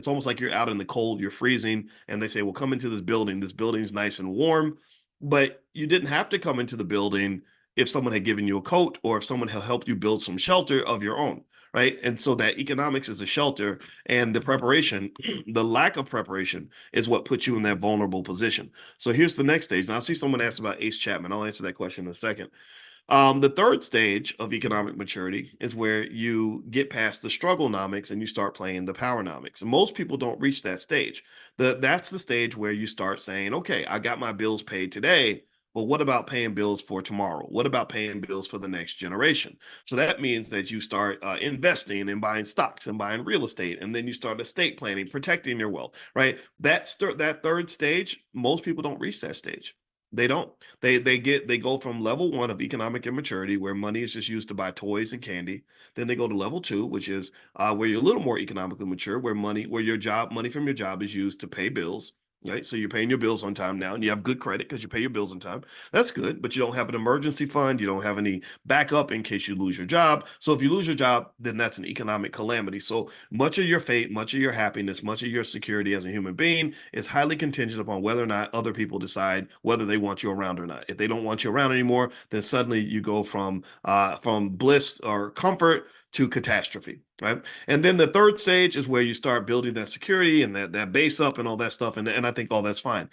It's almost like you're out in the cold, you're freezing, and they say, well, come into this building. This building's nice and warm, but you didn't have to come into the building if someone had given you a coat or if someone had helped you build some shelter of your own, right? And so that economics is a shelter, and the preparation, the lack of preparation is what puts you in that vulnerable position. So here's the next stage. And I see someone asked about Ace Chapman. I'll answer that question in a second. The third stage of economic maturity is where you get past the strugglenomics and you start playing the powernomics. And most people don't reach that stage. That's the stage where you start saying, okay, I got my bills paid today, but what about paying bills for tomorrow? What about paying bills for the next generation? So that means that you start investing and buying stocks and buying real estate, and then you start estate planning, protecting your wealth, right? That third stage, most people don't reach that stage. They don't. They go from level one of economic immaturity, where money is just used to buy toys and candy. Then they go to level two, which is where you're a little more economically mature, where money from your job is used to pay bills. Right. So you're paying your bills on time now, and you have good credit because you pay your bills on time. That's good, but you don't have an emergency fund. You don't have any backup in case you lose your job. So if you lose your job, then that's an economic calamity. So much of your fate, much of your happiness, much of your security as a human being is highly contingent upon whether or not other people decide whether they want you around or not. If they don't want you around anymore, then suddenly you go from bliss or comfort to catastrophe, right? And then the third stage is where you start building that security and that base up and all that stuff. And I think all that's fine.